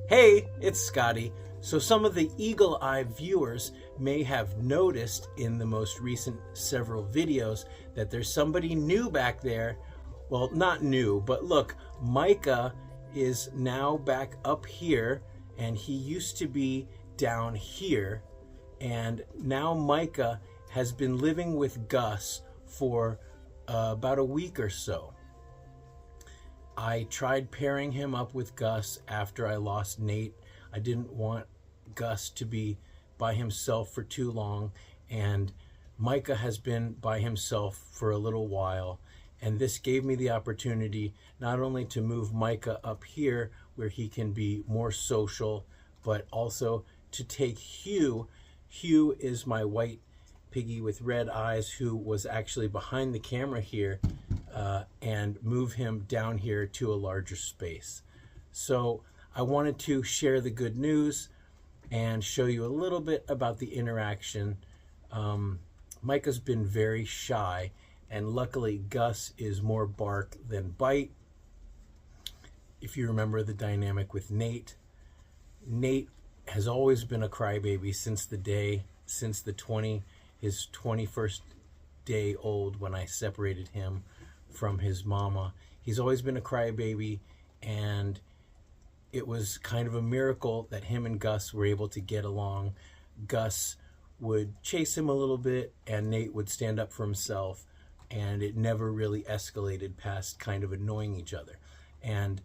Hey, it's Scotty. So some of the eagle-eye viewers may have noticed in the most recent several videos that there's somebody new back there. Well, not new, but look, Micah is now back up here, and he used to be down here. And now Micah has been living with Gus for about a week or so. I tried pairing him up with Gus after I lost Nate. I didn't want Gus to be by himself for too long, and Micah has been by himself for a little while, and this gave me the opportunity not only to move Micah up here where he can be more social, but also to take Hugh. Hugh is my white piggy with red eyes who was actually behind the camera here, and move him down here to a larger space. So I wanted to share the good news and show you a little bit about the interaction. Micah's been very shy, and luckily Gus is more bark than bite. If you remember the dynamic with Nate, Nate has always been a crybaby since his 21st day old when I separated him from his mama. He's always been a crybaby, and it was kind of a miracle that him and Gus were able to get along. Gus would chase him a little bit, and Nate would stand up for himself, and it never really escalated past kind of annoying each other. And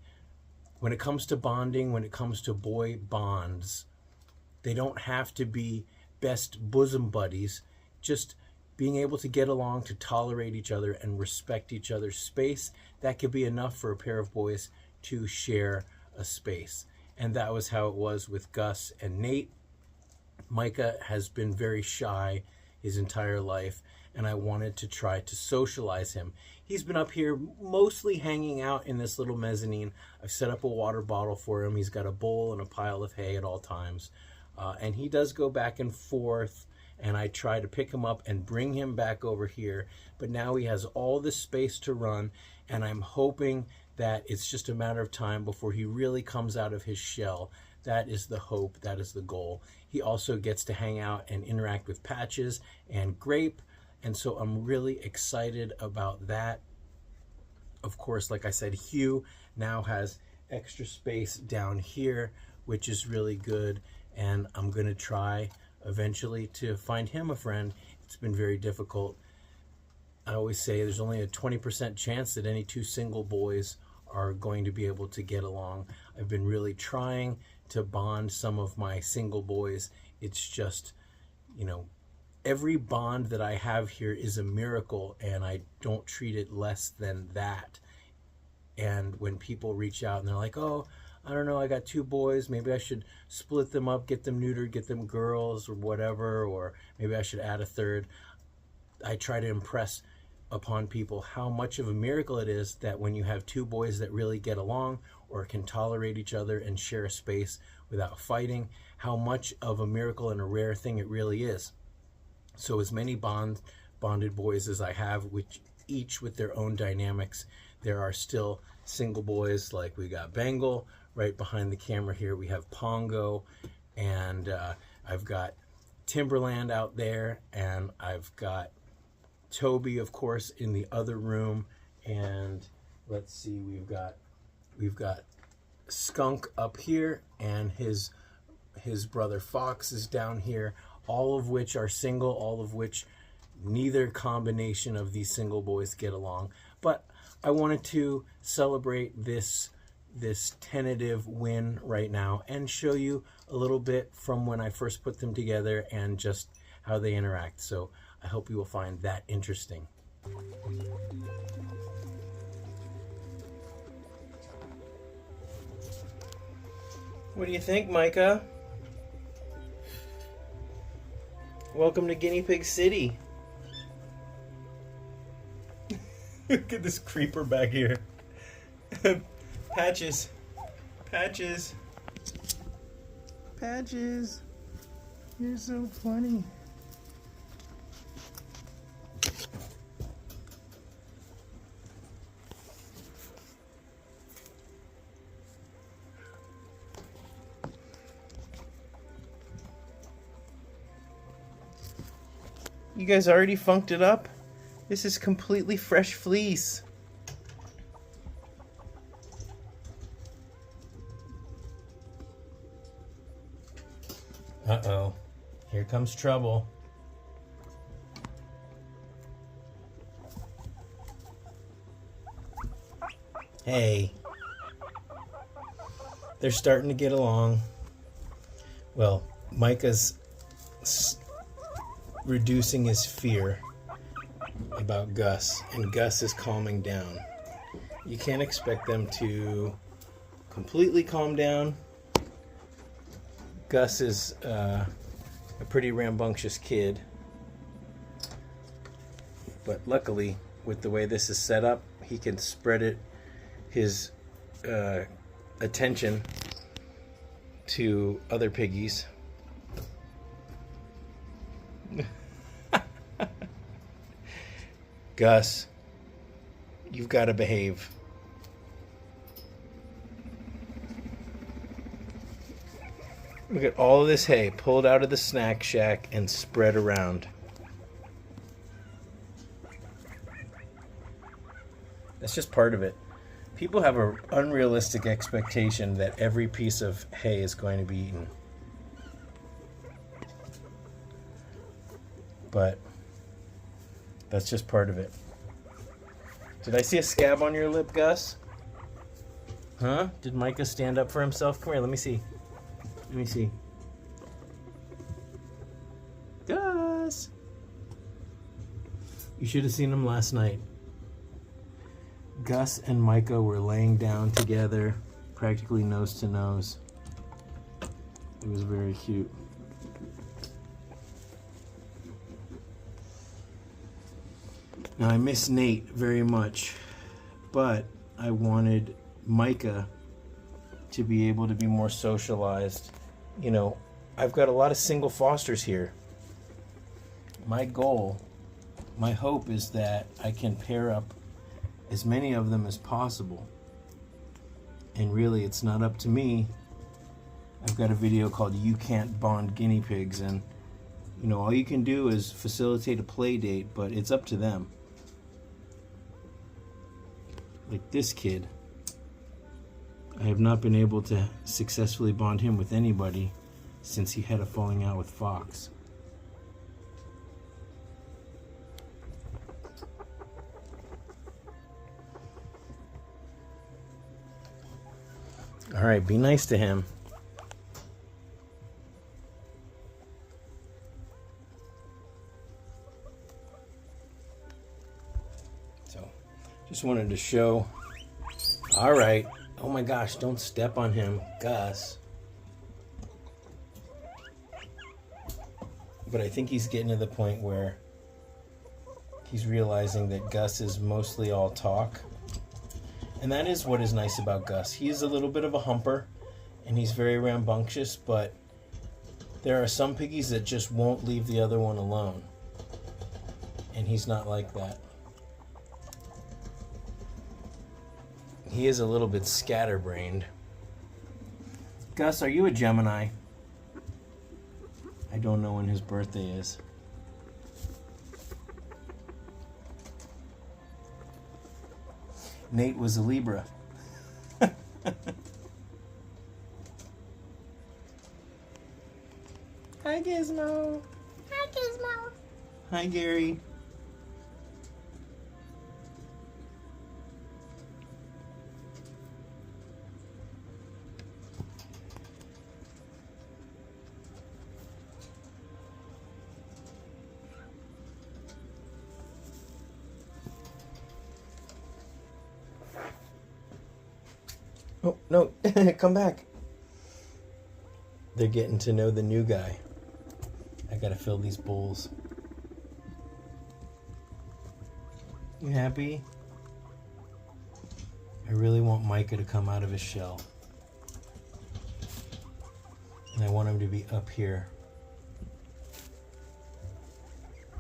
when it comes to bonding, when it comes to boy bonds, they don't have to be best bosom buddies. Just being able to get along, to tolerate each other and respect each other's space, that could be enough for a pair of boys to share a space. And that was how it was with Gus and Nate. Micah has been very shy his entire life, and I wanted to try to socialize him. He's been up here mostly hanging out in this little mezzanine. I've set up a water bottle for him. He's got a bowl and a pile of hay at all times. And he does go back and forth, and I try to pick him up and bring him back over here. But now he has all this space to run, and I'm hoping that it's just a matter of time before he really comes out of his shell. That is the hope, that is the goal. He also gets to hang out and interact with Patches and Grape, and so I'm really excited about that. Of course, like I said, Hugh now has extra space down here, which is really good, and I'm going to try eventually to find him a friend. It's been very difficult. I always say there's only a 20% chance that any two single boys are going to be able to get along. I've been really trying to bond some of my single boys. It's just, every bond that I have here is a miracle, and I don't treat it less than that. And when people reach out and they're like, oh, I don't know, I got two boys, maybe I should split them up, get them neutered, get them girls or whatever, or maybe I should add a third. I try to impress upon people how much of a miracle it is that when you have two boys that really get along or can tolerate each other and share a space without fighting, how much of a miracle and a rare thing it really is. So as many bonded boys as I have, which each with their own dynamics, there are still single boys. Like we got Bengal right behind the camera here. We have Pongo, and I've got Timberland out there, and I've got Toby, of course, in the other room. And let's see, we've got Skunk up here, and his brother Fox is down here, all of which are single, all of which neither combination of these single boys get along. But I wanted to celebrate this tentative win right now and show you a little bit from when I first put them together and just how they interact. So I hope you will find that interesting. What do you think, Micah? Welcome to Guinea Pig City. Look at this creeper back here. Patches. Patches. Patches. You're so funny. You guys already funked it up? This is completely fresh fleece. Uh-oh. Here comes trouble. Hey. They're starting to get along. Well, Micah's reducing his fear about Gus, and Gus is calming down. You can't expect them to completely calm down. Gus is a pretty rambunctious kid, but luckily, with the way this is set up, he can spread his attention to other piggies. Gus, you've got to behave. Look at all of this hay pulled out of the snack shack and spread around. That's just part of it. People have an unrealistic expectation that every piece of hay is going to be eaten. But that's just part of it. Did I see a scab on your lip, Gus? Huh? Did Micah stand up for himself? Come here, let me see. Let me see. Gus! You should have seen him last night. Gus and Micah were laying down together, practically nose to nose. It was very cute. Now, I miss Nate very much, but I wanted Micah to be able to be more socialized. You know, I've got a lot of single fosters here. My goal, my hope is that I can pair up as many of them as possible. And really, it's not up to me. I've got a video called You Can't Bond Guinea Pigs, and you know, all you can do is facilitate a play date, but it's up to them. Like this kid, I have not been able to successfully bond him with anybody since he had a falling out with Fox. All right, be nice to him. So, just wanted to show. All right. Oh my gosh, don't step on him, Gus. But I think he's getting to the point where he's realizing that Gus is mostly all talk. And that is what is nice about Gus. He is a little bit of a humper, and he's very rambunctious, but there are some piggies that just won't leave the other one alone. And he's not like that. He is a little bit scatterbrained. Gus, are you a Gemini? I don't know when his birthday is. Nate was a Libra. Hi, Gizmo. Hi, Gizmo. Hi, Gary. Oh, no, come back. They're getting to know the new guy. I gotta fill these bowls. You happy? I really want Micah to come out of his shell. And I want him to be up here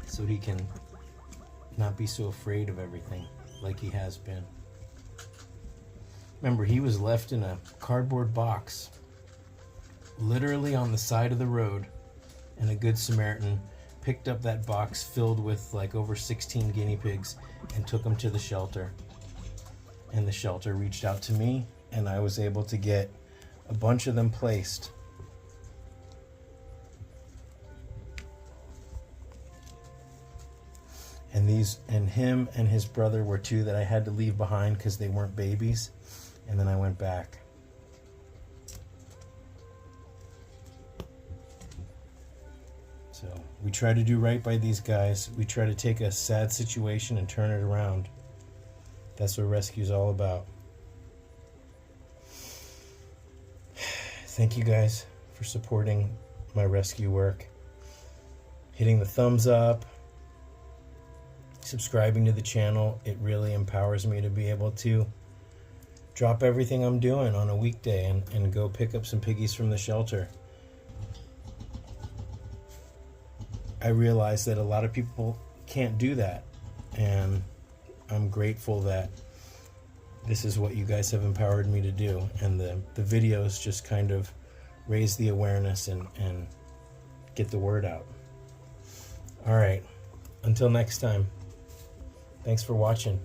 so he can not be so afraid of everything like he has been. Remember, he was left in a cardboard box, literally on the side of the road, and a Good Samaritan picked up that box filled with like over 16 guinea pigs and took them to the shelter. And the shelter reached out to me, and I was able to get a bunch of them placed. And him and his brother were two that I had to leave behind because they weren't babies. And then I went back. So we try to do right by these guys. We try to take a sad situation and turn it around. That's what rescue's all about. Thank you guys for supporting my rescue work. Hitting the thumbs up, subscribing to the channel. It really empowers me to be able to drop everything I'm doing on a weekday and go pick up some piggies from the shelter. I realize that a lot of people can't do that, and I'm grateful that this is what you guys have empowered me to do, and the videos just kind of raise the awareness and get the word out. All right, until next time, thanks for watching.